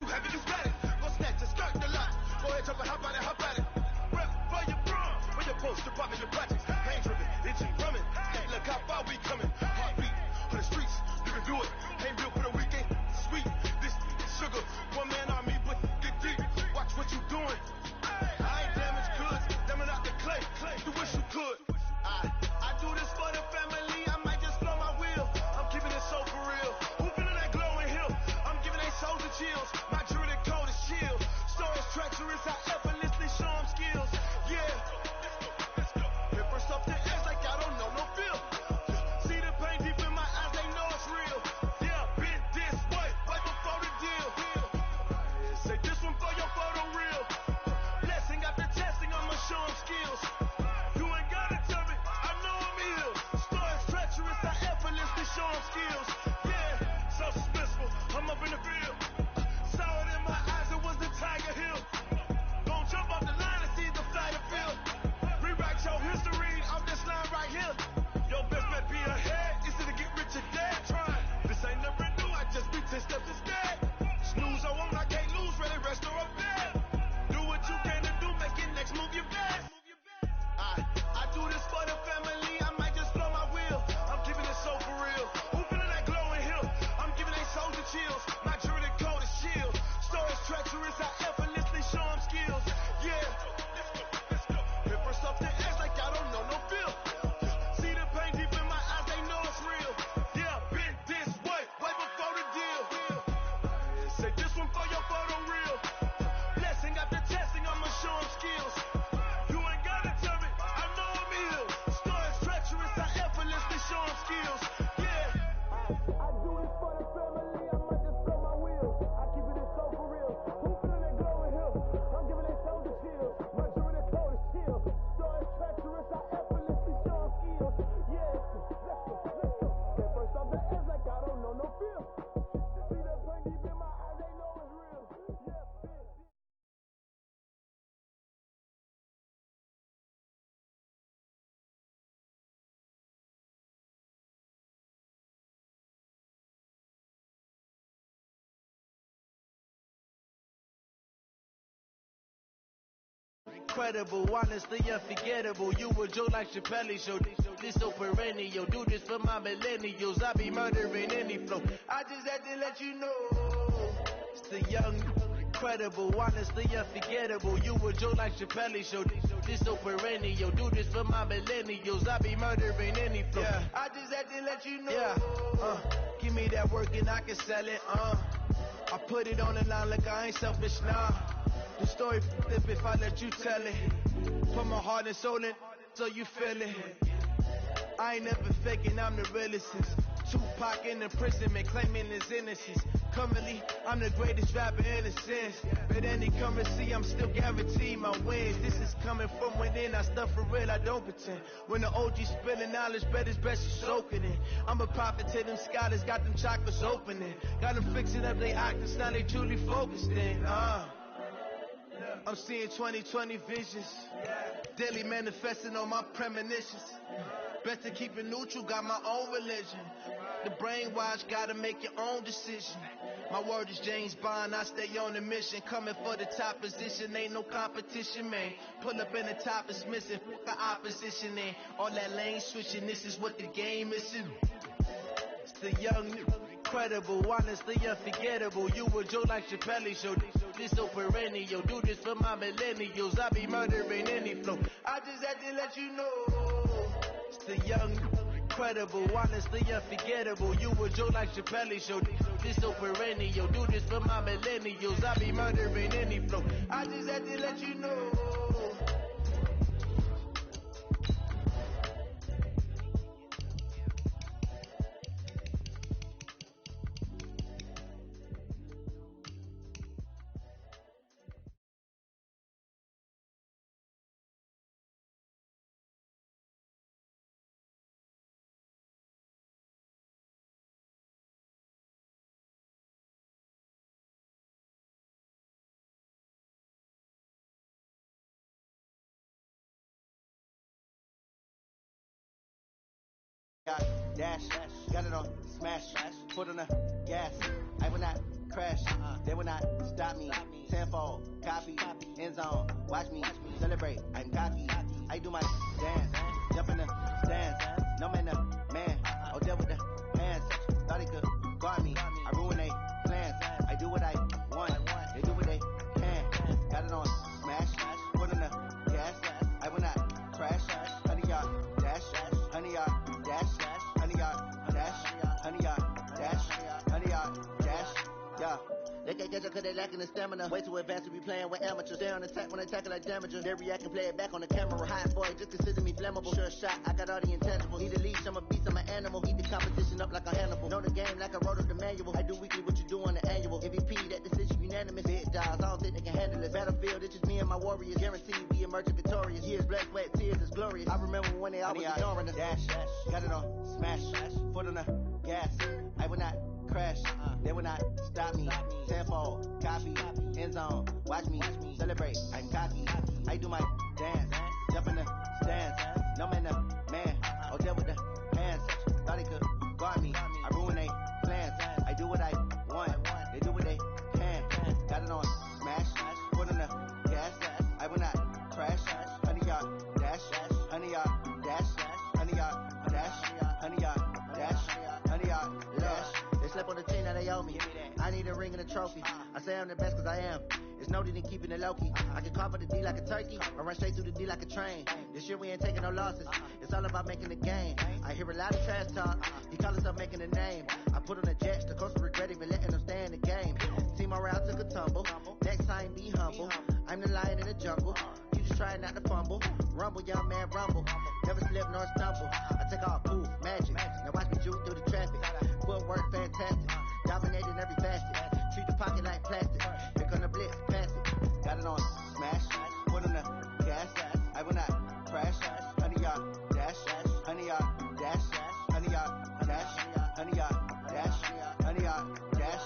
have it, you got it. Go snatch it, skirt the lot. Go ahead, jump it, hop on it, hop on it. Rep for your bro, for your post, your pop, and your projects. Pain driven, itchy, drumming. Hey, look how far we coming. Heartbeat for the streets, you can do it. Ain't real for the weekend, sweet. This sugar, one man army, but get deep. Watch what you doing. I ain't damaged goods, damn it out the clay. You wish you could. I do this for the family. I might just blow my wheel. I'm keeping it so for real. Who feeling that glowing hill? I'm giving they souls the chills. My jewelry cold is chill. Stories treacherous, I effortlessly show them skills. Yeah. Hit first off the edge like I don't know no feel. See the pain deep in my eyes, they know it's real. Yeah, been this way, way before the deal. Say this one for your photo reel. Blessing after testing, I'ma show them skills. You ain't gotta tell me, I know I'm ill. Stories treacherous, I effortlessly show them skills. Yeah, so suspenseful, I'm up in the field. Saw it in my eyes, it was the Tiger Hill. Gon' jump off the line and see the fly the field. Rewrite your history off this line right here. Your best bet be ahead, easy to get rich or dead. Trying, this ain't never new, I just be 10 steps instead. Snooze I won't, I can't lose, ready, rest or up bed. Do what you can to do, make your next move your best. I do this for the family, I might just blow my wheel. I'm keeping it so for real. Who feeling that glowing hill? I'm giving they souls the chills. My jewelry cold is chill. Stories treacherous, I effortlessly show them skills. Yeah. Hit first off the edge like I don't know no feel. See the pain deep in my eyes, they know it's real. Yeah, been this way, way before the deal. Say this one for your photo reel. Blessing after testing, I'ma show them skills. You ain't gotta tell me, I know I'm ill. Stories treacherous, I effortlessly show them skills. Yeah. I do this for the family, I might just blow my wheel. I keep it so for real. Who feeling that glowing hill? I'm giving they souls the chills. My jewelry cold is chill. Stories treacherous, I effortlessly show them skills. Yeah, let's go. Get first off the edge like I don't know no feel. See the pain deep in my eyes, they know it's real. Yeah, Incredible, honestly unforgettable. You a joke like Chappelle show. This so perennial. Do this for my millennials. I be murdering any flow. I just had to let you know. It's the young, incredible, honestly unforgettable. You a joke like Chappelle show. This so perennial. Do this for my millennials. I be murdering any flow. Yeah. I just had to let you know. Yeah. Give me that work and I can sell it. I put it on the line like I ain't selfish now. The story flip if I let you tell it. Put my heart and soul in so you feel it. I ain't never faking, I'm the realest. Tupac in imprisonment, claiming his innocence. Currently, I'm the greatest rapper in a sense. But any currency, I'm still guaranteed my wins. This is coming from within, I stuff for real, I don't pretend. When the OG spilling knowledge, bet it's best you soak it in. I'm a prophet to them scholars, got them chakras opening. Got them fixing up they octaves, now they truly focused in. I'm seeing 2020 visions. Daily manifesting on my premonitions. Best to keep it neutral, got my own religion. The brainwash, gotta make your own decision. My word is James Bond, I stay on a mission. Coming for the top position, ain't no competition, man. Pull up in the top is missing, fuck the opposition, man. All that lane switching, this is what the game is. It's the young, incredible, honestly unforgettable. You a joke like Chappelle show. This so perennial. Do this for my millennials. I be murdering any flow. I just had to let you know. It's the young, incredible, honestly unforgettable. You a joke like Chappelle show. This so perennial. Do this for my millennials. I be murdering any flow. I just had to let you know. dash. Got it on smash, foot on the gas. I will not crash, they will not stop me. Tenfold, copy, end zone, watch me celebrate. I'm cocky, I do my dance, jump in the stands. No man, man, oh deal with the hands. Thought he could guard me, I ruin they plans. I do what I want, they do what they can. Got it on smash, foot on the gas. I will not crash, 100 yard dash, 100 yard dash, 100 yard dash, 100 yard dash, 100 yard dash, yeah. They can't catch up cause they lacking the stamina. Way too advanced to be playing with amateurs. Stay on attack when I tackle like damager. They react and play it back on the camera. Hot boy, just consider me flammable. Sure shot, I got all the intangibles. Need a leash, I'm a beast, I'm an animal. Eat the competition up like a Hannibal. Know the game like I wrote up the manual. I do weekly what you do on the annual. MVP, that decision unanimous. Big dogs, I don't think they can handle this. Battlefield, it's just me and my warriors. Guaranteed we emerging victorious. Years, blood, sweat, tears, is glorious. I remember when they always ignoring us. Dash, got it on smash, foot on the gas. I will not crash, they will not stop me. Tenfold, copy, end zone, watch me celebrate. I'm cocky, I do my dance, jump in the stands. No man, man, oh deal with the hands. Thought he could guard me, I ruin they plans. I do what I want, they do what they can. Got it on smash, foot on the gas. I will not crash, 100 yard dash, 100 yard dash, 100 yard dash, 100 yard dash, 100 yard dash. Slept on the team that they owe me. I need a ring and a trophy. I say I'm the best cause I am. It's no need in keeping it low key. I can carve up the D like a turkey or run straight through the D like a train. This year we ain't taking no losses. It's all about making the game. I hear a lot of trash talk. He call himself making a name. I put on the jets. The coach will regret even letting them stay in the game. Team morale took a tumble. Next time be humble. I'm the lion in the jungle. You just try not to fumble. Rumble, young man, rumble. Never slip nor stumble. I take all poof, magic. Now watch me juke through the traffic. Footwork fantastic, dominating every facet. Treat the pocket like plastic. Here come the blitz, pass it. Got it on smash, foot on the gas. I will not crash. 100 yard dash, 100 yard dash, 100 yard dash, 100 yard dash, 100 yard dash.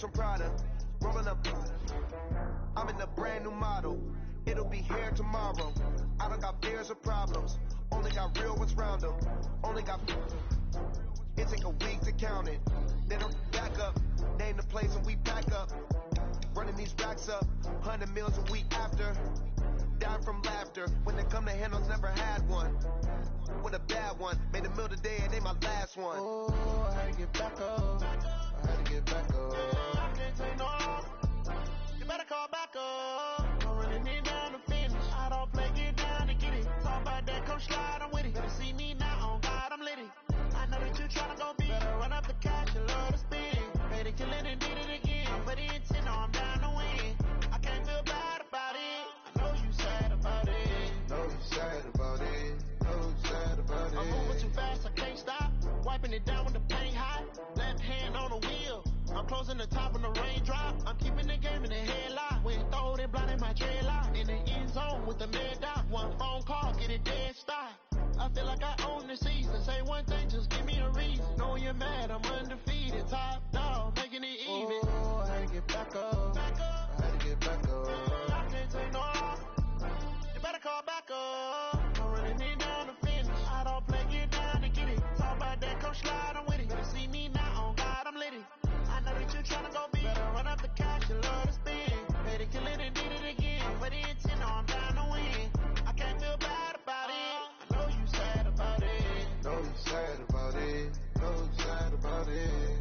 From Prada, rolling up. I'm in a brand new model. It'll be here tomorrow. I don't got fears or problems. Only got real ones round them. Only got. It take a week to count it. They don't back up. Name the place and we pack up. Running these racks up. 100 meals a week after. Dying from laughter. When they come to handles, never had one. With a bad one. Made a meal today and ain't my last one. Oh, I had to get back up. I had to get back up. I can't take no loss. You better call back up. I'm running it down to finish. I don't play, get down to get it. Talk about that, come slide, I'm with it. Better see me now, on God, I'm litty. I know that you tryna go big. Better run up the cash, you love to spin. Made it, kill it, and did it again. But the intent, no, I'm down to win. I can't feel bad about it. I know you sad about it. Know you sad about it. Know you sad about it. I'm moving too fast, I can't stop. Wiping it down with the paint hot. Left hand on the wheel. I'm closing the top when the raindrop. I'm keeping the game in the headlock. When throw it blind in my dreadlock. In the end zone with the mad dot. One phone call, get it dead stop. I feel like I own the season. Say one thing, just give me a reason. Know you're mad, I'm undefeated. Top dog, making it even. Oh, I had to get back up. I had to get back up. I can't take no loss. You better call back up. I'm running it down to finish. I don't play, get down to get it. Talk about that, come slide, I'm with it. Better see me now, on God, I'm litty. I know that you tryna go big. Better run up the cash, you love to spin. Made it, kill it, and did it again. But the intent, no, I'm down to win. I can't feel bad about it. I know you sad about it. Know you sad about it. Know you sad about it.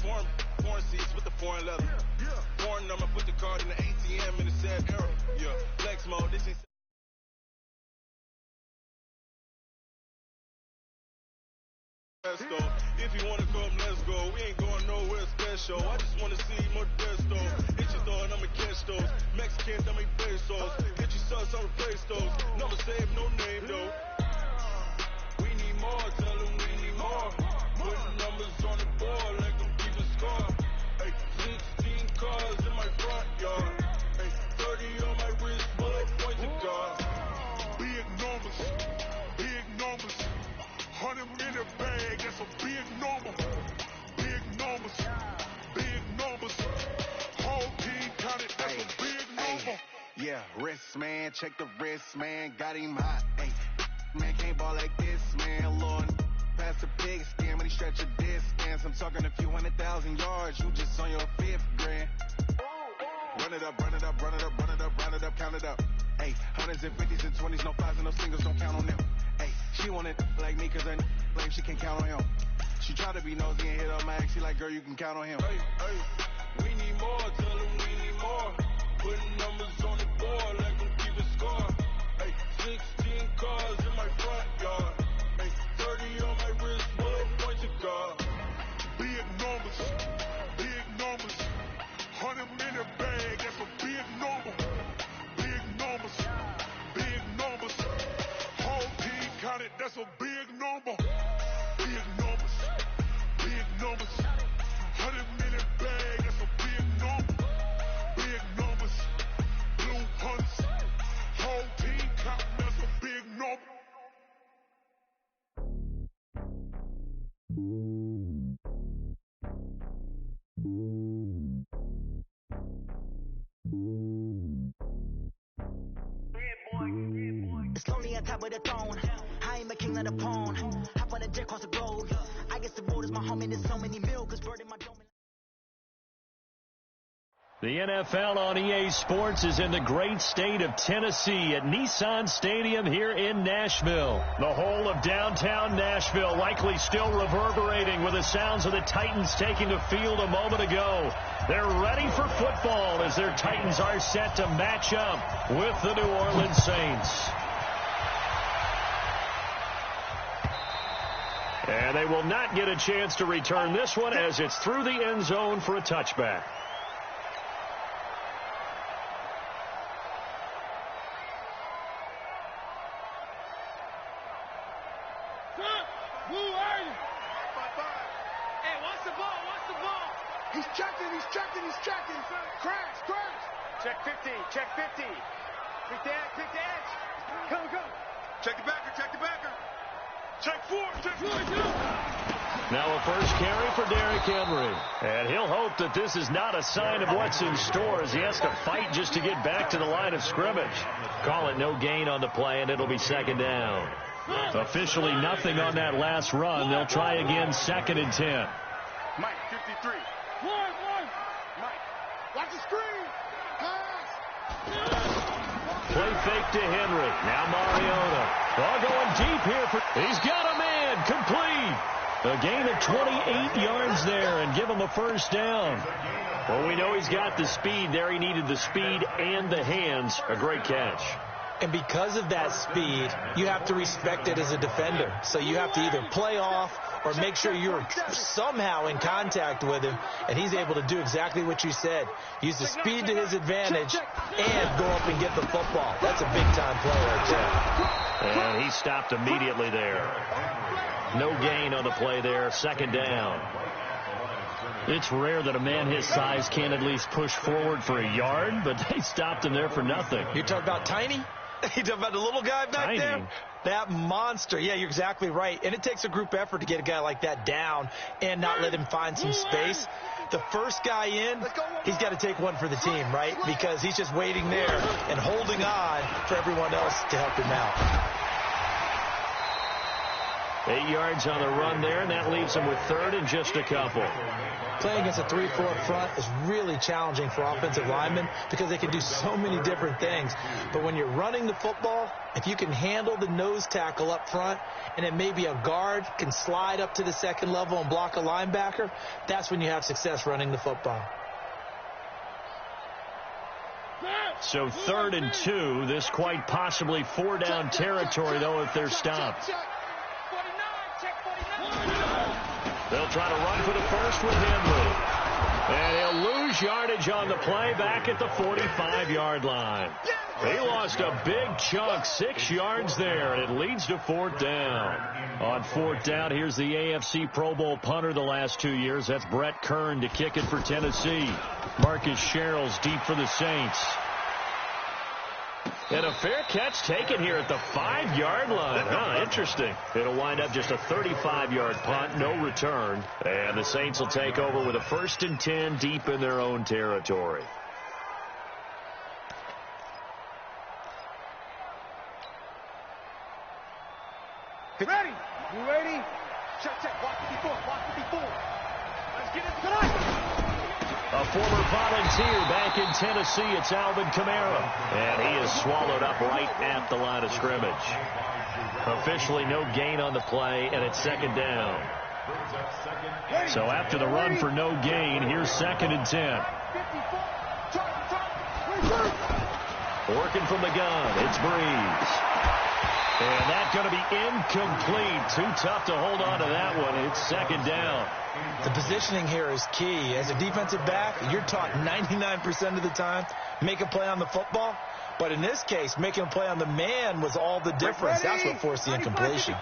Foreign seats with the foreign leather. Foreign number, put the card in the ATM in the sad era. Yeah, flex mode, this is. If you wanna come, let's go. We ain't going nowhere special. I just wanna see Modesto. Hit your thought, I'ma catch those. Mexicans, I make pesos. Get your sauce on the play stores. Number save, no name though. We need more, tell them we need more. Putting numbers on the board like them keeping score. Hey, 16 cars in my front yard. Hey, 30 on my wrist, bullet points of God. Big numbers, big numbers. 100 in the bag, that's a big number. Big numbers, big numbers. Whole team counted, that's a big number. Yeah, wrist man, check the wrist man, got him hot. Ay, man can't ball like this, man. Lord, pass the pig skin when he stretch a distance. I'm talking a few 100,000 yards, you just on your 5th grand. Run it up, run it up, run it up, run it up, round it up, count it up. Ay, 100s and 50s and 20s, no 5s and no singles, don't count on them. Ay, she wanted like me cause I like she can count on him. She tried to be nosy and hit up my ex, she like, girl, you can count on him. Hey, hey, we need more, tell them we need more. Putting numbers on the board like them keeping score. Hey, 16 cars in my front yard. Hey, 30 on my wrist, bullet points of God. Big numbers, big numbers. 100 in the bag, that's a big number. Big numbers, big numbers. Whole team counted, that's a big number. Big numbers, big numbers. 100 in the bag, that's a big number. Big numbers, blue hunts. Whole team counting, that's a big number. It's lonely on top of the throne. I am a king of the pawn. Hop on a jet across the globe. I guess the road is my home and there's so many milkers burning my dome. The NFL on EA Sports is in the great state of Tennessee at Nissan Stadium here in Nashville. The whole of downtown Nashville likely still reverberating with the sounds of the Titans taking the field a moment ago. They're ready for football as their Titans are set to match up with the New Orleans Saints. And they will not get a chance to return this one as it's through the end zone for a touchback. Check 50, check 50. Pick the edge. Go. Check the backer. Check 4, check 4. Now a first carry for Derrick Henry. And he'll hope that this is not a sign of what's in store as he has to fight just to get back to the line of scrimmage. Call it no gain on the play, and it'll be second down. Officially nothing on that last run. They'll try again, 2nd and 10. Mike, 53. Mike, watch the screen. Play fake to Henry. Now Mariota. All going deep here. He's got a man. Complete. A gain of 28 yards there and give him a first down. Well, we know he's got the speed there. He needed the speed and the hands. A great catch. And because of that speed, you have to respect it as a defender. So you have to either play off or make sure you're somehow in contact with him, and he's able to do exactly what you said. Use the speed to his advantage and go up and get the football. That's a big-time play right there. And he stopped immediately there. No gain on the play there, 2nd down. It's rare that a man his size can at least push forward for a yard, but they stopped him there for nothing. You're talking about Tiny? You're talking about the little guy back there? That monster. Yeah, you're exactly right. And it takes a group effort to get a guy like that down and not let him find some space. The first guy in, he's got to take one for the team, right? Because he's just waiting there and holding on for everyone else to help him out. 8 yards on the run there, and that leaves him with 3rd and just a couple. playing against a 3-4 front is really challenging for offensive linemen because they can do so many different things. But when you're running the football, if you can handle the nose tackle up front and then maybe a guard can slide up to the second level and block a linebacker, that's when you have success running the football. So 3rd and 2, this quite possibly 4-down territory, though, if they're stopped. They'll try to run for the first with Henry. And he'll lose yardage on the play back at the 45-yard line. He lost a big chunk, 6 yards there, and it leads to 4th down. On 4th down, here's the AFC Pro Bowl punter the last 2 years. That's Brett Kern to kick it for Tennessee. Marcus Sherrill's deep for the Saints. And a fair catch taken here at the 5-yard line. Interesting. It'll wind up just a 35-yard punt, no return. And the Saints will take over with a 1st and 10 deep in their own territory. Ready? You ready? Check. Walk 54. Let's get it tonight. A former volunteer back in Tennessee, it's Alvin Kamara. And he is swallowed up right at the line of scrimmage. Officially no gain on the play, and it's 2nd down. So after the run for no gain, here's 2nd and 10. Working from the gun, it's Breeze. And that's going to be incomplete. Too tough to hold on to that one. It's 2nd down. The positioning here is key. As a defensive back, you're taught 99% of the time, make a play on the football. But in this case, making a play on the man was all the difference. That's what forced the incompletion.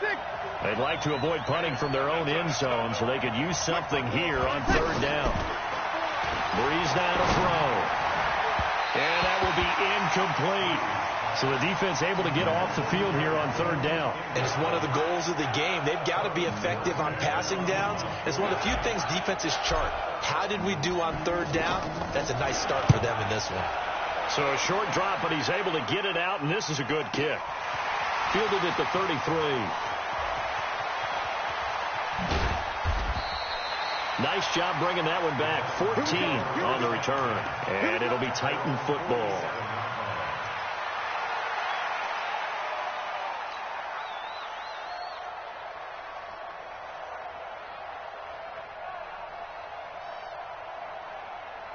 They'd like to avoid punting from their own end zone so they could use something here on 3rd down. Breeze now to throw. And that will be incomplete. So the defense able to get off the field here on 3rd down. And it's one of the goals of the game. They've got to be effective on passing downs. It's one of the few things defenses chart. How did we do on 3rd down? That's a nice start for them in this one. So a short drop, but he's able to get it out, and this is a good kick. Fielded at the 33. Nice job bringing that one back. 14 on the return. And it'll be Titan football.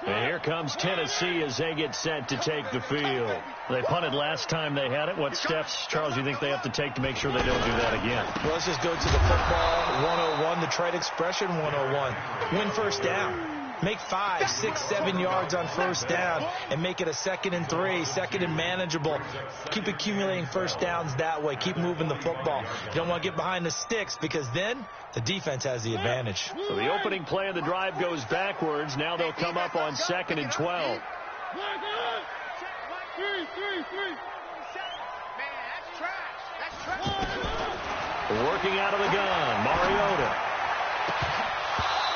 And here comes Tennessee as they get set to take the field. They punted last time they had it. What steps, Charles, do you think they have to take to make sure they don't do that again? Well, let's just go to the football 101, the trade expression 101. Win 1st down. Make 5, 6, 7 yards on 1st down and make it a 2nd and 3, 2nd and manageable. Keep accumulating 1st downs that way. Keep moving the football. You don't want to get behind the sticks because then the defense has the advantage. So the opening play of the drive goes backwards. Now they'll come up on 2nd and 12. Working out of the gun, Mariota.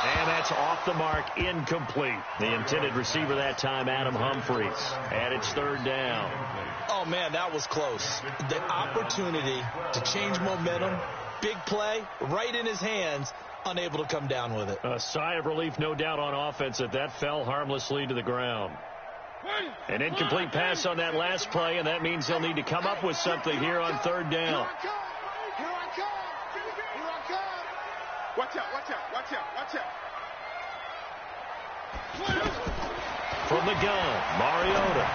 And that's off the mark, incomplete. The intended receiver that time, Adam Humphries. And it's 3rd down. Oh, man, that was close. The opportunity to change momentum, big play, right in his hands, unable to come down with it. A sigh of relief, no doubt, on offense that fell harmlessly to the ground. An incomplete pass on that last play, and that means they'll need to come up with something here on 3rd down. Watch out. From the gun, Mariota.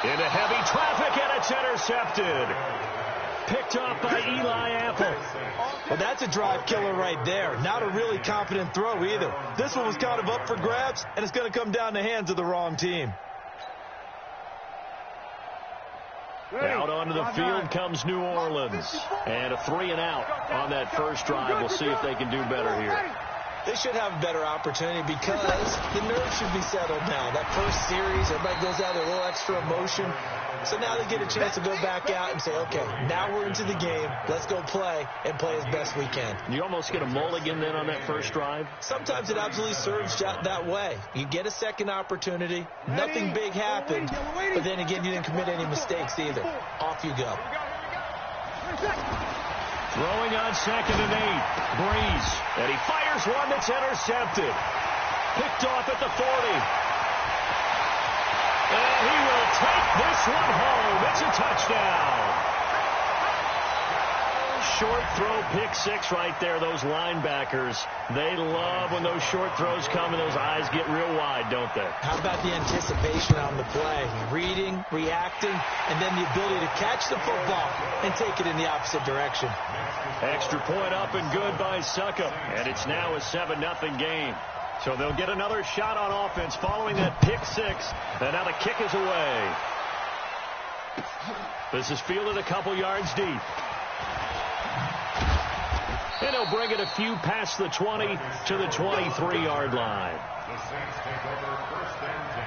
Into heavy traffic, and it's intercepted. Picked off by Eli Apple. Well, that's a drive killer right there. Not a really confident throw either. This one was kind of up for grabs, and it's going to come down the hands of the wrong team. Out onto the field comes New Orleans. And a 3 and out on that first drive. We'll see if they can do better here. They should have a better opportunity because the nerves should be settled now. That first series, everybody goes out with a little extra emotion. So now they get a chance to go back out and say, okay, now we're into the game. Let's go play and play as best we can. You almost get a mulligan then on that first drive? Sometimes it absolutely serves that way. You get a second opportunity. Nothing big happened. But then again, you didn't commit any mistakes either. Off you go. Throwing on 2nd and 8. Breeze. And he fires one that's intercepted. Picked off at the 40. And he will take this one home. It's a touchdown. Short throw, pick 6 right there. Those linebackers, they love when those short throws come and those eyes get real wide, don't they? How about the anticipation on the play? Reading, reacting, and then the ability to catch the football and take it in the opposite direction. Extra point up and good by Succop. And it's now a 7-0 game. So they'll get another shot on offense following that pick 6. And now the kick is away. This is fielded a couple yards deep. And he'll bring it a few past the 20 to the 23-yard line. The Saints take over 1st and 10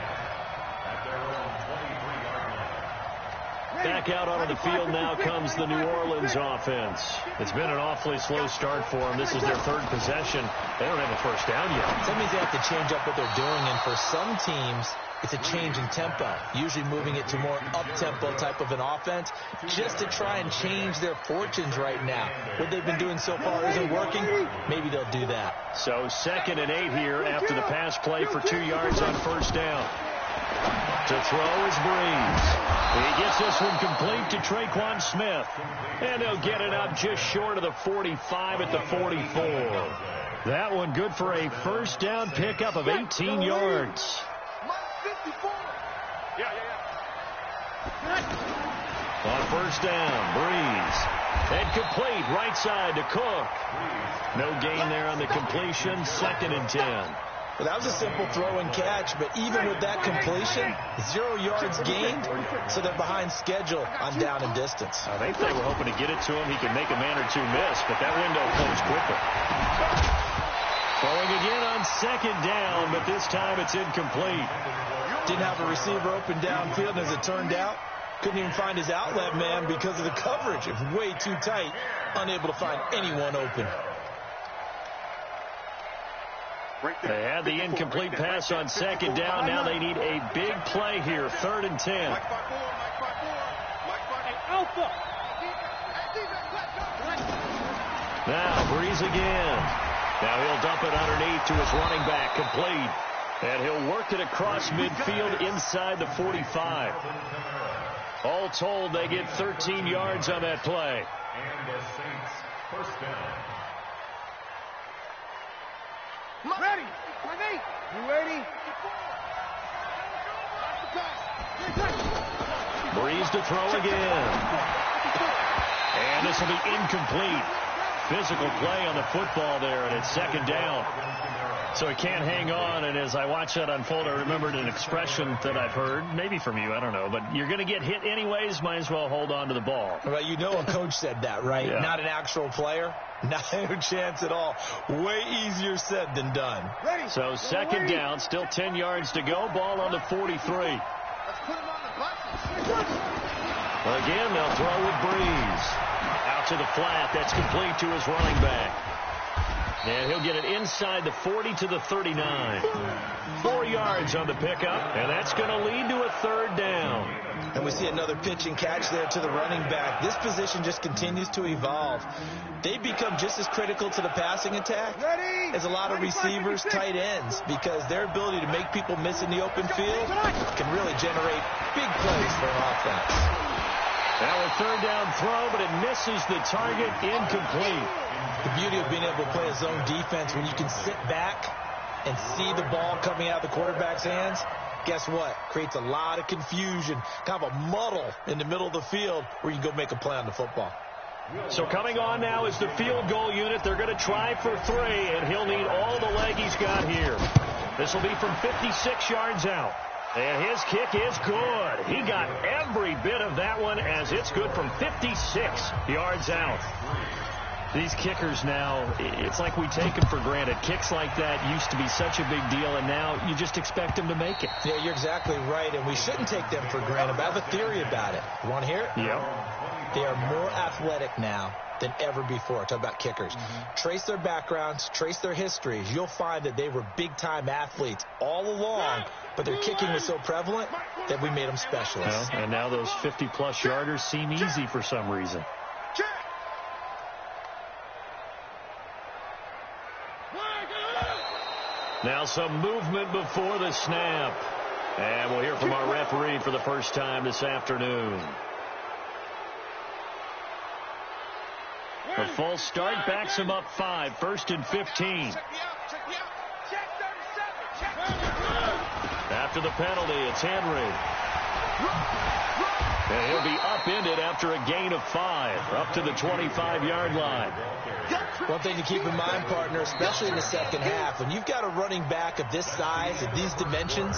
at their own 23-yard line. Back out onto the field now comes the New Orleans offense. It's been an awfully slow start for them. This is their 3rd possession. They don't have a first down yet. That means they have to change up what they're doing, and for some teams, it's a change in tempo, usually moving it to more up-tempo type of an offense just to try and change their fortunes right now. What they've been doing so far isn't working. Maybe they'll do that. So 2nd and 8 here after the pass play for 2 yards on first down. To throw is Breeze. He gets this one complete to Traquan Smith. And they'll get it up just short of the 45 at the 44. That one good for a first down pickup of 18 yards. On first down, Breeze. And complete right side to Cook. No gain there on the completion. 2nd and 10. Well, that was a simple throw and catch, but even with that completion, 0 yards gained, so they're behind schedule on down and distance. I think they were hoping to get it to him. He could make a man or two miss, but that window closed quickly. Throwing again on 2nd down, but this time it's incomplete. Didn't have a receiver open downfield, and as it turned out, couldn't even find his outlet man because of the coverage. It was way too tight, unable to find anyone open. They had the incomplete pass on 2nd down. Now they need a big play here. 3rd and 10. Now Breeze again. Now he'll dump it underneath to his running back. Complete. And he'll work it across midfield inside the 45. All told, they get 13 yards on that play. And the Saints first down. Ready. You ready? Breeze to throw again. And this will be incomplete. Physical play on the football there, and it's 2nd down. So he can't hang on, and as I watch that unfold, I remembered an expression that I've heard, maybe from you, I don't know, but you're going to get hit anyways, might as well hold on to the ball. Well, you know a coach said that, right? Yeah. Not an actual player. Not a chance at all. Way easier said than done. So 2nd down, still 10 yards to go, ball on the 43. Let's put him on the bus. Again, they'll throw with Breeze. Out to the flat, that's complete to his running back. And he'll get it inside the 40 to the 39. 4 yards on the pickup, and that's going to lead to a 3rd down. And we see another pitch and catch there to the running back. This position just continues to evolve. They become just as critical to the passing attack as a lot of receivers, tight ends, because their ability to make people miss in the open field can really generate big plays for an offense. Now a 3rd down throw, but it misses the target, incomplete. The beauty of being able to play a zone defense when you can sit back and see the ball coming out of the quarterback's hands, guess what? Creates a lot of confusion, kind of a muddle in the middle of the field where you can go make a play on the football. So coming on now is the field goal unit. They're going to try for 3, and he'll need all the leg he's got here. This will be from 56 yards out. And his kick is good. He got every bit of that one as it's good from 56 yards out. These kickers now, it's like we take them for granted. Kicks like that used to be such a big deal, and now you just expect them to make it. Yeah, you're exactly right, and we shouldn't take them for granted. But I have a theory about it. You want to hear it? Yep. They are more athletic now than ever before. Talk about kickers. Trace their backgrounds, trace their histories. You'll find that they were big-time athletes all along, but their kicking was so prevalent that we made them specialists. Well, and now those 50-plus yarders seem easy for some reason. Now some movement before the snap. And we'll hear from our referee for the first time this afternoon. The false start backs him up 5, 1st and 15. After the penalty, it's Henry. And he'll be upended after a gain of 5, up to the 25-yard line. One thing to keep in mind, partner, especially in the second half, when you've got a running back of this size, of these dimensions,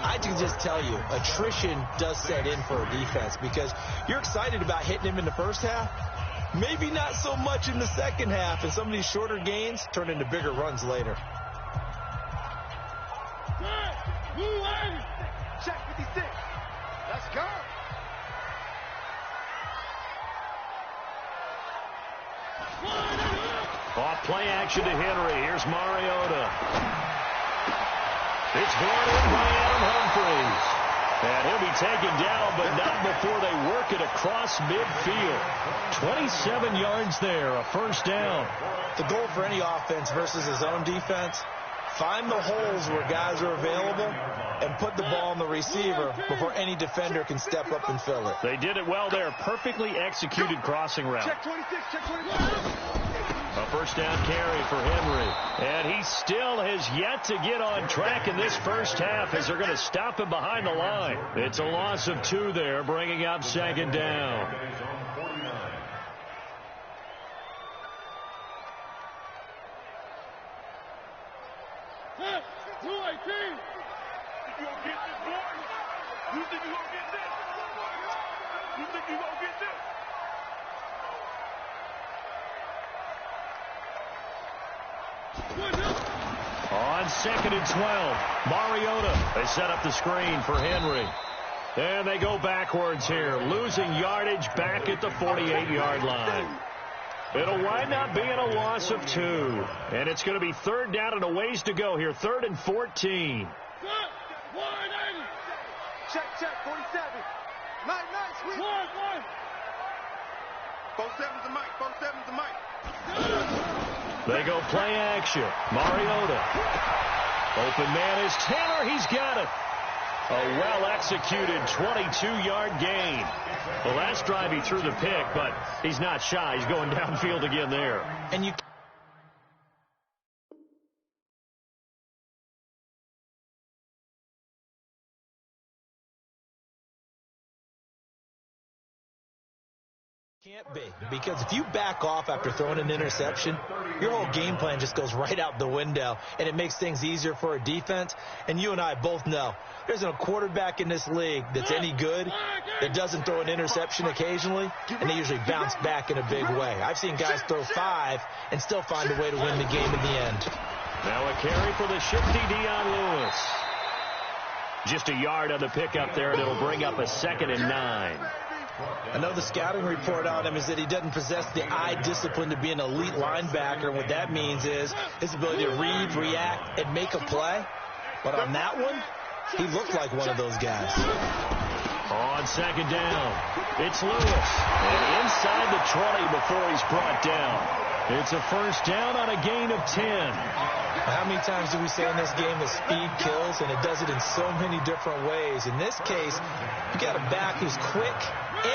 I can just tell you, attrition does set in for a defense because you're excited about hitting him in the first half. Maybe not so much in the second half, and some of these shorter gains turn into bigger runs later. Check 56. Let's go. Off play action to Henry. Here's Mariota. It's brought in by Adam Humphries. And he'll be taken down, but not before they work it across midfield. 27 yards there, a first down. The goal for any offense versus his own defense, find the holes where guys are available and put the ball on the receiver before any defender can step up and fill it. They did it well there. Perfectly executed crossing route. Check 26, check 26. A first down carry for Henry. And he still has yet to get on track in this first half as they're going to stop him behind the line. It's a loss of 2 there, bringing up second down. On 2nd and 12, Mariota. They set up the screen for Henry. And they go backwards here, losing yardage back at the 48-yard line. It'll wind up being a loss of 2. And it's going to be 3rd down and a ways to go here, 3rd and 14. Check 47. Nice, sweet. 47's the mic, 47's the mic. They go play action. Mariota. Open man is Taylor. He's got it. A well-executed 22-yard gain. The last drive he threw the pick, but he's not shy. He's going downfield again there. And you can't be, because if you back off after throwing an interception, your whole game plan just goes right out the window, and it makes things easier for a defense. And you and I both know there's a quarterback in this league that's any good that doesn't throw an interception occasionally, and they usually bounce back in a big way. I've seen guys throw 5 and still find a way to win the game in the end. Now a carry for the shifty Dion Lewis. Just a yard on the pickup there, and it'll bring up a 2nd and 9. I know the scouting report on him is that he doesn't possess the eye discipline to be an elite linebacker. And what that means is his ability to read, react, and make a play. But on that one, he looked like one of those guys. On 2nd down, it's Lewis. And inside the 20 before he's brought down. It's a first down on a gain of 10. How many times do we say in this game that speed kills, and it does it in so many different ways? In this case, you got a back who's quick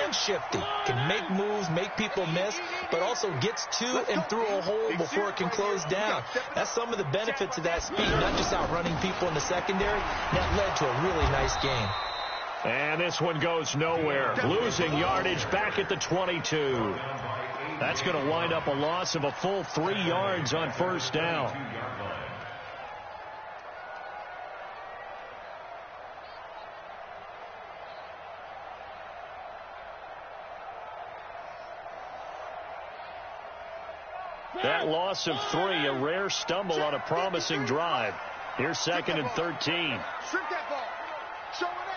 and shifty, can make moves, make people miss, but also gets to and through a hole before it can close down. That's some of the benefits of that speed, not just outrunning people in the secondary. That led to a really nice game. And this one goes nowhere, losing yardage back at the 22. That's going to wind up a loss of a full 3 yards on first down. That loss of 3, a rare stumble on a promising drive. Here's 2nd and 13. Shrink that ball. Showing it.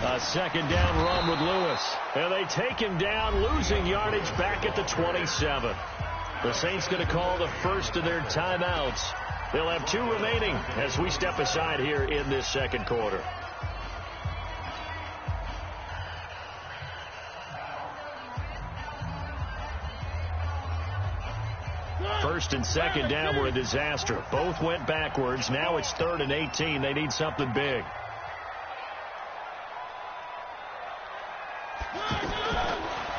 A 2nd down run with Lewis. And they take him down, losing yardage back at the 27. The Saints going to call the first of their timeouts. They'll have 2 remaining as we step aside here in this second quarter. First and second down were a disaster. Both went backwards. Now it's 3rd and 18. They need something big.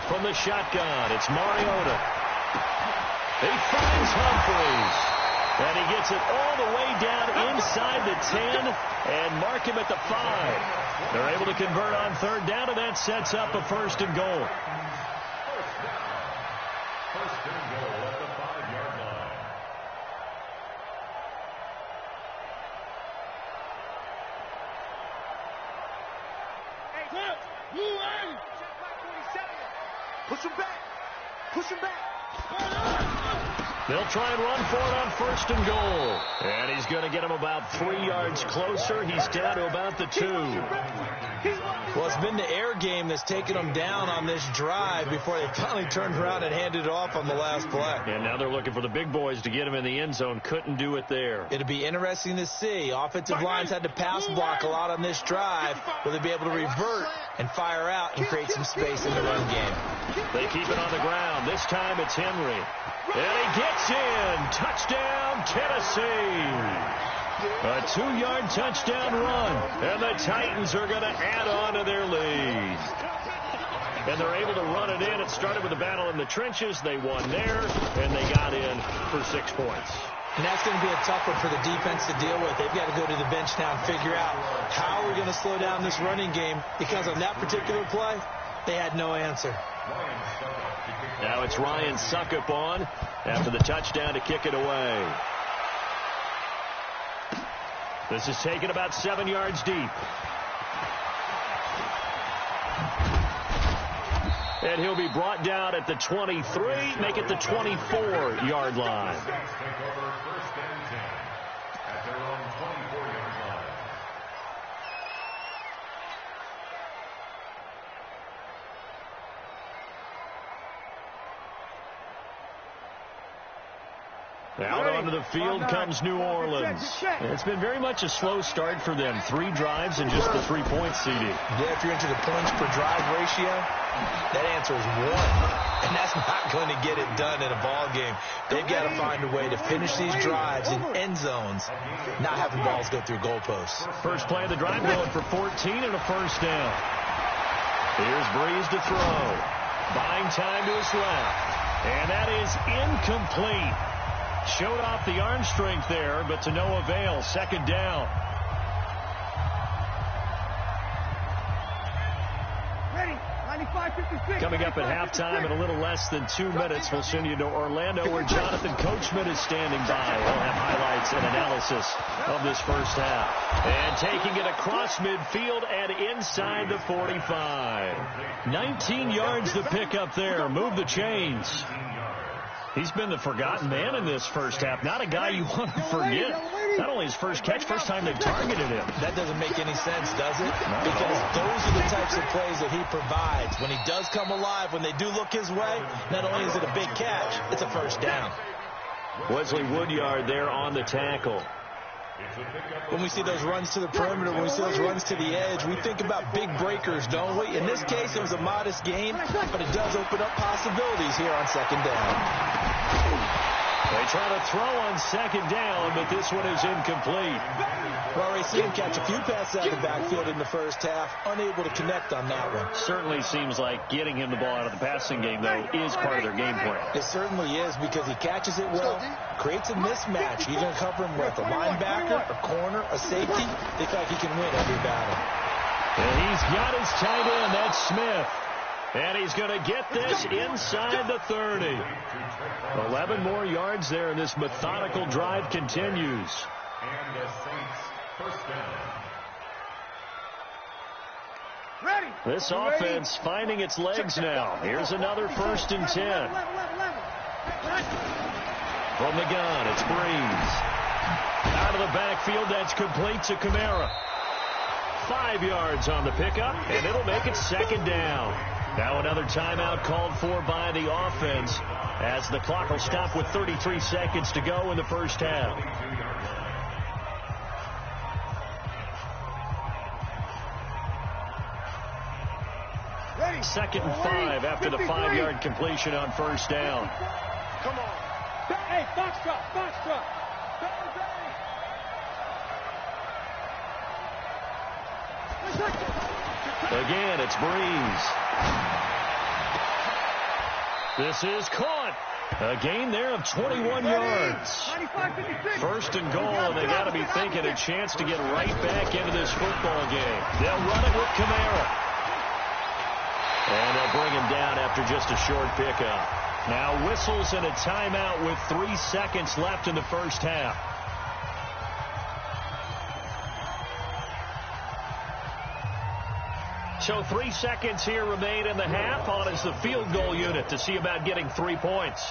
From the shotgun, it's Mariota. He finds Humphries. And he gets it all the way down inside the 10 and mark him at the 5. They're able to convert on 3rd down, and that sets up a 1st and goal. First and goal at the 5-yard line. Push him back. Push him back. They'll try and run for it on 1st and goal. And he's going to get him about 3 yards closer. He's down to about the 2. Well, it's been the air game that's taken them down on this drive before they finally turned around and handed it off on the last play. And now they're looking for the big boys to get him in the end zone. Couldn't do it there. It'll be interesting to see. Offensive lines had to pass block a lot on this drive. Will they be able to revert and fire out and create some space in the run game? They keep it on the ground. This time it's Henry. And he gets in. Touchdown, Tennessee. A 2-yard touchdown run. And the Titans are going to add on to their lead. And they're able to run it in. It started with a battle in the trenches. They won there, and they got in for 6 points. And that's going to be a tough one for the defense to deal with. They've got to go to the bench now and figure out how we're going to slow down this running game, because on that particular play, they had no answer. Now it's Ryan Suckup on after the touchdown to kick it away. This is taken about 7 yards deep. And he'll be brought down at the 23, make it the 24-yard line. Out onto the field comes New Orleans. It's been very much a slow start for them. 3 drives and just the 3 points, CD. Yeah, if you're into the points per drive ratio, that answer is 1. And that's not going to get it done in a ball game. They've got to find a way to finish these drives in end zones, not having balls go through goalposts. First play of the drive going for 14 and a 1st down. Here's Breeze to throw. Buying time to his left. And that is incomplete. Showed off the arm strength there, but to no avail. 2nd down. Ready. 95-56. Coming up at halftime in a little less than 2 minutes, we'll send you to Orlando, where Jonathan Coachman is standing by. He'll have highlights and analysis of this first half. And taking it across midfield and inside the 45. 19 yards to pick up there. Move the chains. He's been the forgotten man in this first half. Not a guy you want to forget. Not only his first catch, first time they've targeted him. That doesn't make any sense, does it? Because those are the types of plays that he provides. When he does come alive, when they do look his way, not only is it a big catch, it's a 1st down. Wesley Woodyard there on the tackle. When we see those runs to the perimeter, when we see those runs to the edge, we think about big breakers, don't we? In this case, it was a modest gain, but it does open up possibilities here on 2nd down. They try to throw on 2nd down, but this one is incomplete. Well, already seen him catch a few passes out of the backfield in the first half, unable to connect on that one. Certainly seems like getting him the ball out of the passing game, though, is part of their game plan. It certainly is, because he catches it well, creates a mismatch. You're going to cover him with a linebacker, a corner, a safety. They feel like he can win every battle. And he's got his tight end. That's Smith. And he's going to get this inside the 30. 11 more yards there, and this methodical drive continues. And the Saints 1st down. Ready. This offense finding its legs now. Here's another 1st and 10. From the gun, it's Breeze. Out of the backfield, that's complete to Kamara. 5 yards on the pickup, and it'll make it 2nd down. Now another timeout called for by the offense, as the clock will stop with 33 seconds to go in the first half. Ready. 2nd and 5 after the 5-yard completion on 1st down. Come on. Hey, box drop. Again, it's Breeze. This is caught. A gain there of 21 yards. First and goal, and they got to be thinking a chance to get right back into this football game. They'll run it with Kamara. And they'll bring him down after just a short pickup. Now whistles and a timeout with 3 seconds left in the first half. So 3 seconds here remain in the half. On is the field goal unit to see about getting 3 points.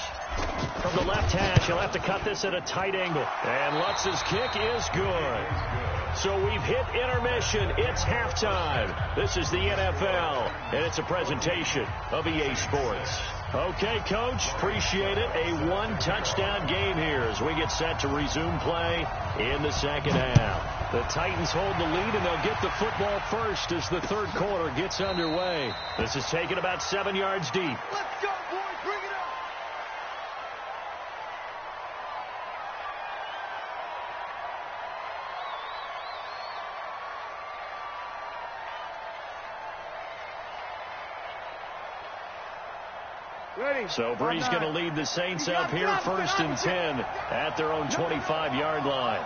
From the left hash, he'll have to cut this at a tight angle. And Lutz's kick is good. So we've hit intermission. It's halftime. This is the NFL, and it's a presentation of EA Sports. Okay, Coach, appreciate it. A one-touchdown game here as we get set to resume play in the second half. The Titans hold the lead, and they'll get the football first as the third quarter gets underway. This is taken about 7 yards deep. Let's go, boys. Bring it up. Ready. So Breeze going to lead the Saints up here, 1st and 10 at their own 25-yard line.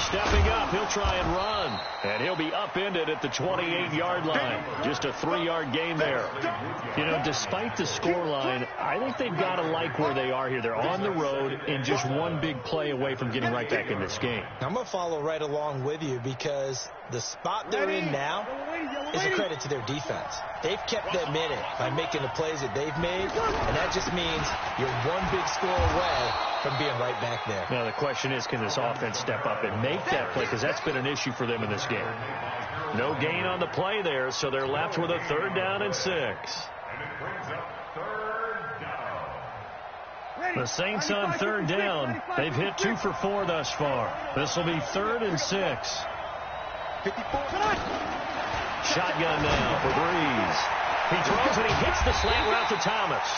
Stepping up, he'll try and run. And he'll be upended at the 28-yard line. Just a 3-yard gain there. You know, despite the scoreline, I think they've got to like where they are here. They're on the road and just one big play away from getting right back in this game. I'm going to follow right along with you because the spot they're in now is a credit to their defense. They've kept them in it by making the plays that they've made, and that just means you're one big score away from being right back there. Now, the question is, can this offense step up and make that play? Because that's been an issue for them in this game. No gain on the play there, so they're left with a 3rd down and 6. And it brings up 3rd down. The Saints on 3rd down. They've hit 2 for 4 thus far. This will be 3rd and 6. 54. Shotgun now for Breeze. He throws and he hits the slant route to Thomas.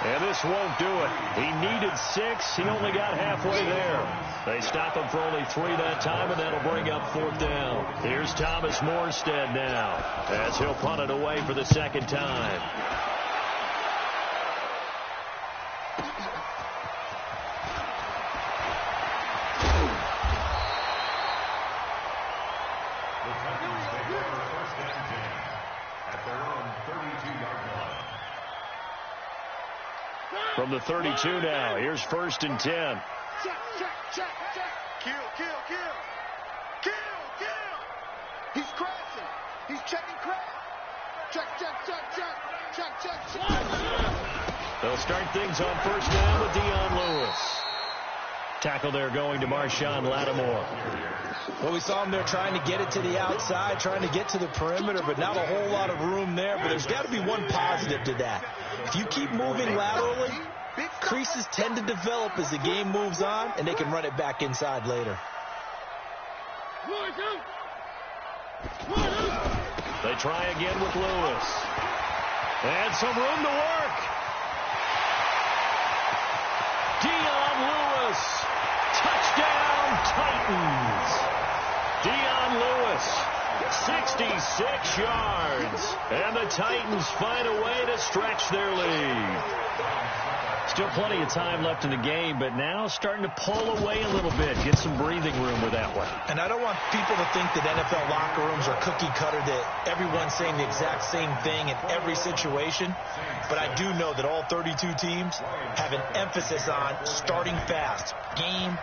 And this won't do it. He needed 6. He only got halfway there. They stop him for only 3 that time, and that'll bring up 4th down. Here's Thomas Morstead now as he'll punt it away for the second time. From the 32 now, here's 1st and 10. Check. Kill. He's crashing. He's checking crash. Check. They'll start things on 1st down with Lewis. Tackle there going to Marshawn Lattimore. Well, we saw him there trying to get it to the outside, trying to get to the perimeter, but not a whole lot of room there. But there's got to be one positive to that. If you keep moving laterally, creases tend to develop as the game moves on, and they can run it back inside later. They try again with Lewis. And some room to work. Lewis. Touchdown, Titans. Lewis, 66 yards. And the Titans find a way to stretch their lead. Still plenty of time left in the game, but now starting to pull away a little bit. Get some breathing room with that one. And I don't want people to think that NFL locker rooms are cookie cutter, that everyone's saying the exact same thing in every situation. But I do know that all 32 teams have an emphasis on starting fast. Game,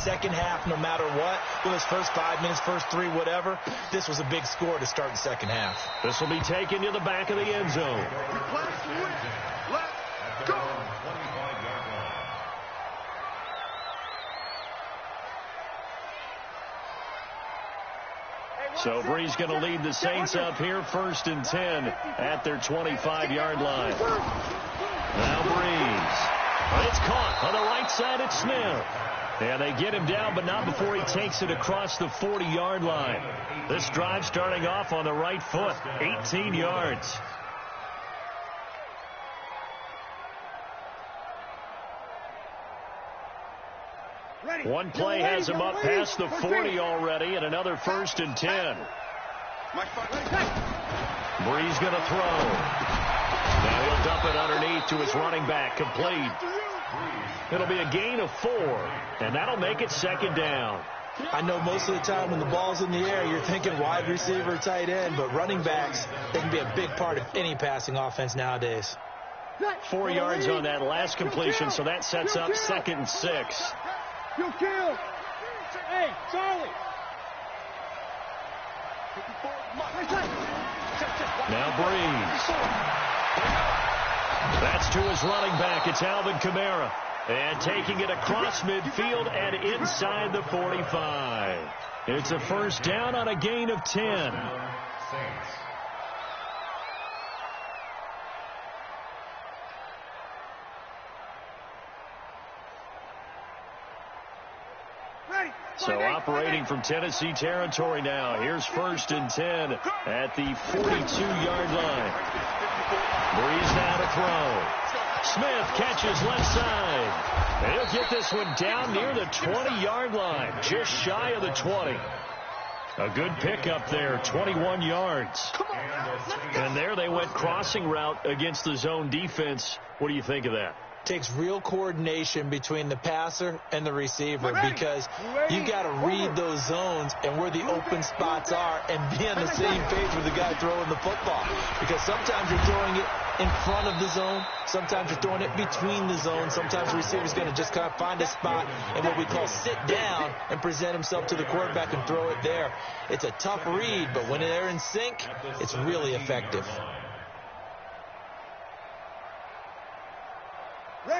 second half, no matter what. Well, this first 5 minutes, first 3, whatever. This was a big score to start the second half. This will be taken to the back of the end zone. Let's go. So Breeze going to lead the Saints up here, 1st and 10 at their 25-yard line. Now Breeze. It's caught on the right side. It's Smith. And they get him down, but not before he takes it across the 40-yard line. This drive starting off on the right foot, 18 yards. One play has him up past the 40 already, and another 1st and 10. Brees going to throw. Now he'll dump it underneath to his running back. Complete. It'll be a gain of 4, and that'll make it 2nd down. I know most of the time when the ball's in the air, you're thinking wide receiver, tight end, but running backs, they can be a big part of any passing offense nowadays. 4 yards on that last completion, so that sets up 2nd and 6. Hey, Charlie. Now Brees. That's to his running back. It's Alvin Kamara. And taking it across midfield and inside the 45. It's a 1st down on a gain of 10. So operating from Tennessee territory now. Here's 1st and 10 at the 42-yard line. Brees now to throw. Smith catches left side. And he'll get this one down near the 20-yard line, just shy of the 20. A good pickup there, 21 yards. And there they went crossing route against the zone defense. What do you think of that? Takes real coordination between the passer and the receiver because you got to read those zones and where the open spots are and be on the same page with the guy throwing the football. Because sometimes you're throwing it in front of the zone, sometimes you're throwing it between the zones, sometimes the receiver's going to just kind of find a spot and what we call sit down and present himself to the quarterback and throw it there. It's a tough read, but when they're in sync, it's really effective.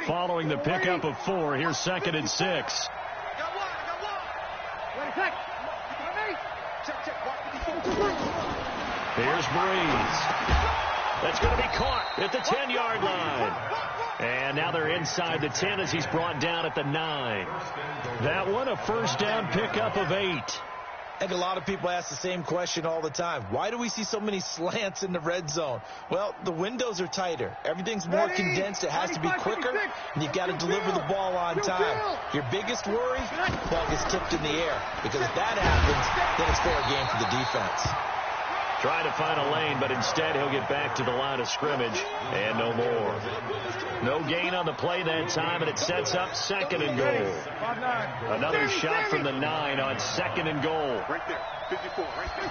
Following the pickup of 4, here's 2nd and 6. Here's Brees. That's going to be caught at the 10-yard line. And now they're inside the 10 as he's brought down at the 9. That one a 1st down pickup of 8. I think a lot of people ask the same question all the time. Why do we see so many slants in the red zone? Well, the windows are tighter. Everything's more condensed. It has to be quicker, and you've got to deliver the ball on time. Your biggest worry? Ball gets tipped in the air, because if that happens, then it's fair game for the defense. Trying to find a lane, but instead he'll get back to the line of scrimmage, and no more. No gain on the play that time, and it sets up 2nd and goal. Another shot from the 9 on 2nd and goal. Right there, 54, right there.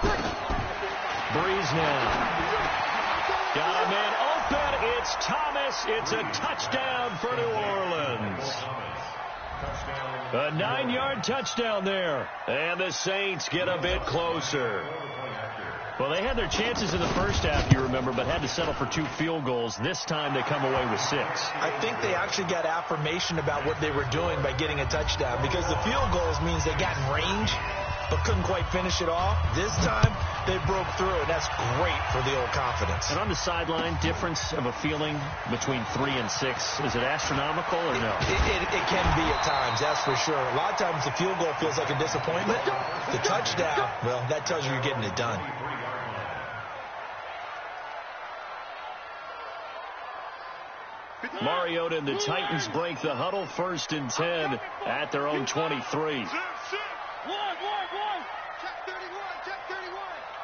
Brees now. Got a man open. It's Thomas. It's a touchdown for New Orleans. A 9-yard touchdown there. And the Saints get a bit closer. Well, they had their chances in the first half, you remember, but had to settle for 2 field goals. This time they come away with 6. I think they actually got affirmation about what they were doing by getting a touchdown, because the field goals means they got in range but couldn't quite finish it off. This time they broke through, and that's great for the old confidence. And on the sideline, difference of a feeling between 3 and 6, is it astronomical or no? It can be at times, that's for sure. A lot of times the field goal feels like a disappointment. The touchdown, well, that tells you you're getting it done. Mariota and the Titans break the huddle, 1st and 10 at their own 23. One. Check 31, check 31.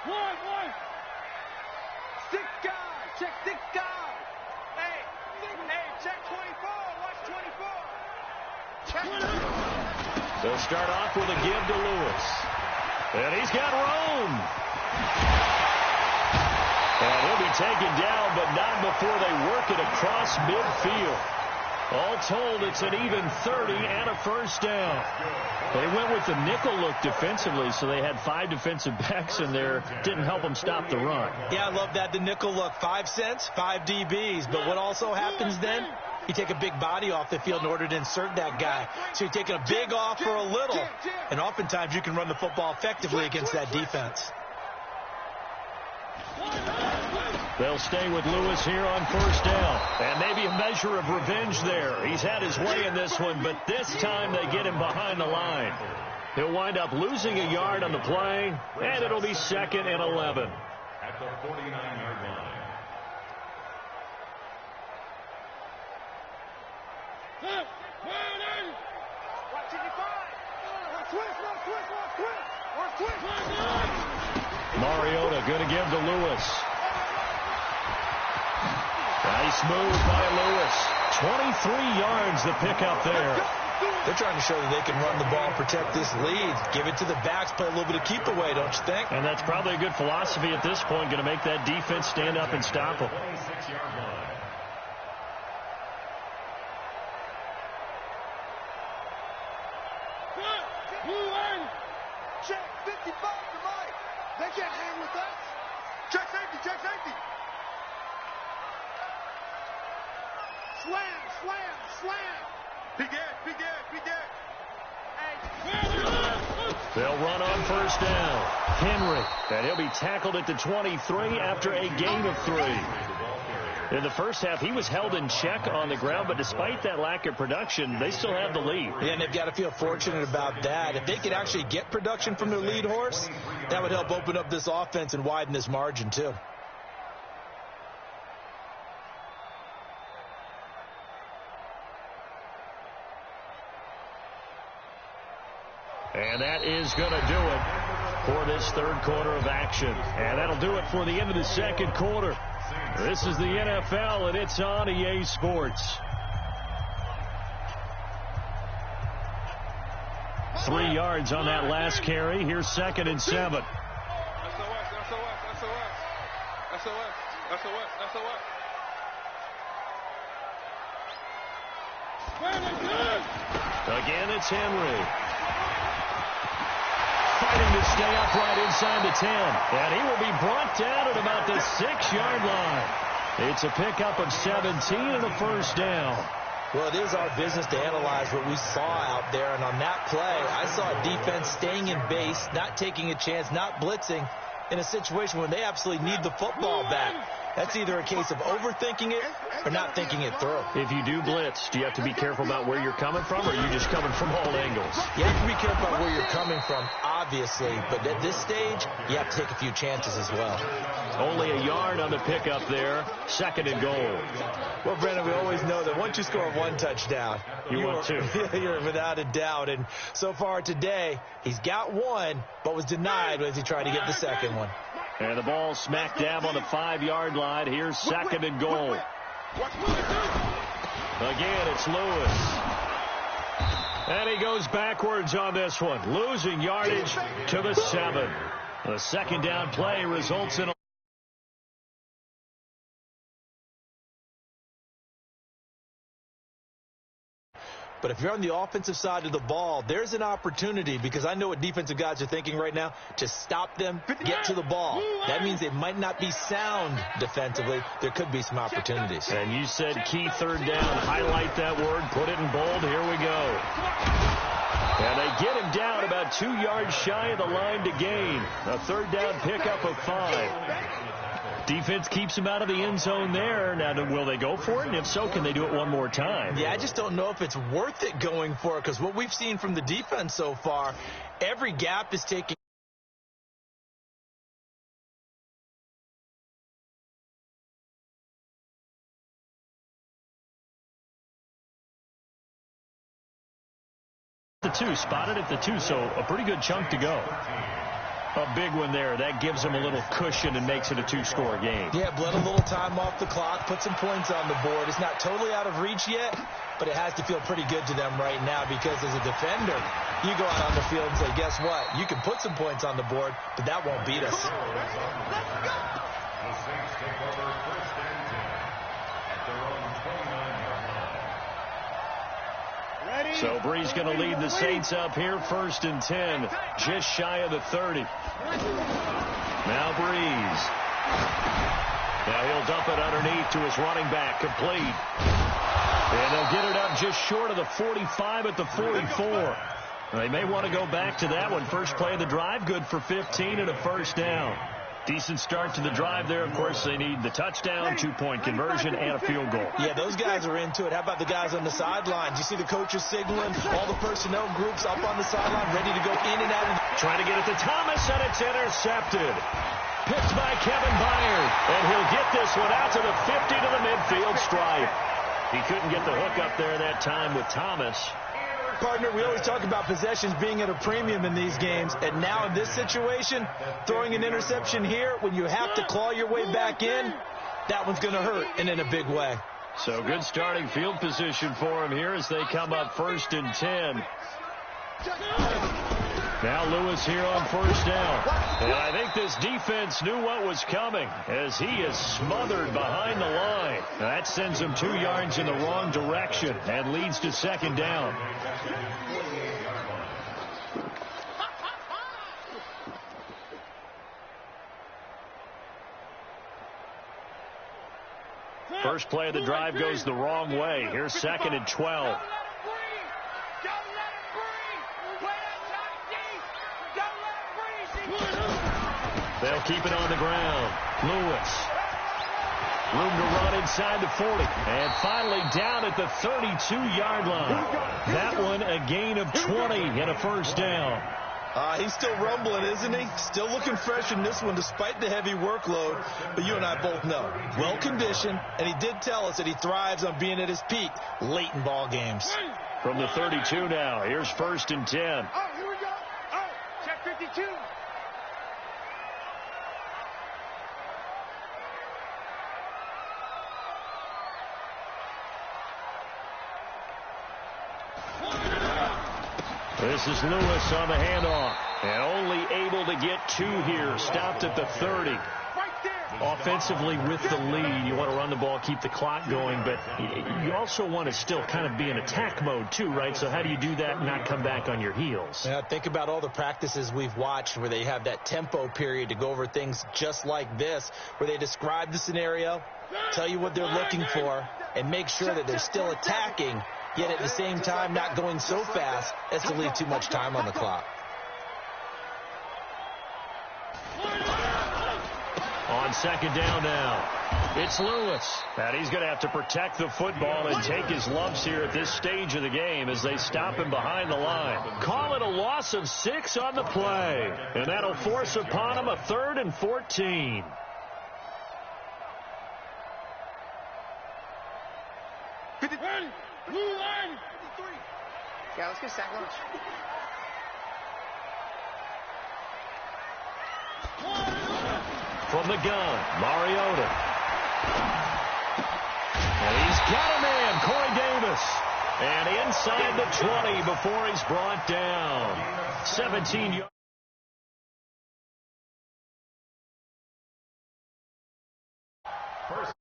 One. 6 guys, check 6 guys. Hey, check 24, watch 24. They'll start off with a give to Lewis. And he's got Rome. And he'll be taken down, but not before they work it across midfield. All told, it's an even 30 and a 1st down. They went with the nickel look defensively, so they had 5 defensive backs in there. Didn't help them stop the run. Yeah, I love that, the nickel look. 5 cents, 5 DBs. But what also happens then? You take a big body off the field in order to insert that guy. So you're taking a big off for a little. And oftentimes you can run the football effectively against that defense. They'll stay with Lewis here on 1st down. And maybe a measure of revenge there. He's had his way in this one, but this time they get him behind the line. He'll wind up losing a yard on the play, and it'll be 2nd and 11. At the 49-yard line. Watching you 5. Mariota going to give to Lewis. Nice move by Lewis. 23 yards the pickup there. They're trying to show that they can run the ball and protect this lead. Give it to the backs, play a little bit of keep away, don't you think? And that's probably a good philosophy at this point, going to make that defense stand up and stop them. Check 55 to Mike. They can't hang with us. Check safety, check safety. Slam, slam, slam. Big Ed. They'll run on first down. Henry, and he'll be tackled at the 23 after a gain of 3. In the first half, he was held in check on the ground, but despite that lack of production, they still have the lead. Yeah, and they've got to feel fortunate about that. If they could actually get production from their lead horse, that would help open up this offense and widen this margin, too. And that is going to do it for this third quarter of action. And that'll do it for the end of the second quarter. This is the NFL, and it's on EA Sports. 3 yards on that last carry. Here's 2nd and 7. Again, it's Henry. Fighting to stay upright inside the 10. And he will be brought down at about the 6-yard line. It's a pickup of 17 and a first down. Well, it is our business to analyze what we saw out there. And on that play, I saw a defense staying in base, not taking a chance, not blitzing in a situation when they absolutely need the football back. That's either a case of overthinking it or not thinking it through. If you do blitz, do you have to be careful about where you're coming from, or are you just coming from all angles? You have to be careful about where you're coming from, obviously. But at this stage, you have to take a few chances as well. Only a yard on the pickup there. 2nd and goal. Well, Brandon, we always know that once you score 1 touchdown, you want 2. You're without a doubt. And so far today, he's got 1, but was denied as he tried to get the second one. And the ball smack dab on the 5-yard line. Here's 2nd and goal. Again, it's Lewis. And he goes backwards on this one, losing yardage to the 7. The second down play results in a But if you're on the offensive side of the ball, there's an opportunity, because I know what defensive guys are thinking right now, to stop them, get to the ball. That means they might not be sound defensively. There could be some opportunities. And you said key third down. Highlight that word. Put it in bold. Here we go. And they get him down about 2 yards shy of the line to gain. A third down pickup of 5. Defense keeps him out of the end zone there. Now, will they go for it? And if so, can they do it one more time? Yeah, I just don't know if it's worth it going for it, because what we've seen from the defense so far, every gap is taking the 2, spotted at the 2, so a pretty good chunk to go. A big one there. That gives them a little cushion and makes it a 2-score game. Yeah, bled a little time off the clock, put some points on the board. It's not totally out of reach yet, but it has to feel pretty good to them right now, because as a defender, you go out on the field and say, guess what? You can put some points on the board, but that won't beat us. The Saints take over 1st and 10 at their own 29-yard line. So Bree's going to lead the Saints up here, 1st and 10, just shy of the 30. Now Breeze. Now he'll dump it underneath to his running back, complete. And they'll get it up just short of the 45 at the 44. They may want to go back to that one. First play of the drive, good for 15 and a first down. Decent start to the drive there. Of course, they need the touchdown, 2-point conversion, and a field goal. Yeah, those guys are into it. How about the guys on the sidelines? You see the coaches signaling, all the personnel groups up on the sideline, ready to go in and out. Trying to get it to Thomas, and it's intercepted. Picked by Kevin Byard, and he'll get this one out to the 50 to the midfield stripe. He couldn't get the hook up there that time with Thomas. partner, we always talk about possessions being at a premium in these games, and now in this situation, throwing an interception here when you have to claw your way back in, that one's going to hurt, and in a big way. So good starting field position for him here as they come up 1st and 10. Now Lewis here on 1st down. And I think this defense knew what was coming as he is smothered behind the line. Now that sends him 2 yards in the wrong direction and leads to 2nd down. First play of the drive goes the wrong way. Here's 2nd and 12. They'll keep it on the ground. Lewis. Room to run inside the 40. And finally down at the 32-yard line. That one a gain of 20 and a 1st down. He's still rumbling, isn't he? Still looking fresh in this one despite the heavy workload. But you and I both know, well-conditioned, and he did tell us that he thrives on being at his peak late in ball games. From the 32 now, here's 1st and 10. Oh, here we go. Oh, check 52. This is Lewis on the handoff. And only able to get 2 here. Stopped at the 30. Offensively with the lead, you want to run the ball, keep the clock going, but you also want to still kind of be in attack mode too, right? So how do you do that and not come back on your heels? Yeah, think about all the practices we've watched where they have that tempo period to go over things just like this, where they describe the scenario, tell you what they're looking for, and make sure that they're still attacking, yet at the same time not going so fast as to leave too much time on the clock. On 2nd down now, it's Lewis. And he's going to have to protect the football and take his lumps here at this stage of the game as they stop him behind the line. Call it a loss of 6 on the play. And that'll force upon him a 3rd and 14. Yeah, let's get sack lunch. From the gun, Mariota. And he's got a man, Corey Davis. And inside the 20 before he's brought down. 17 yards. First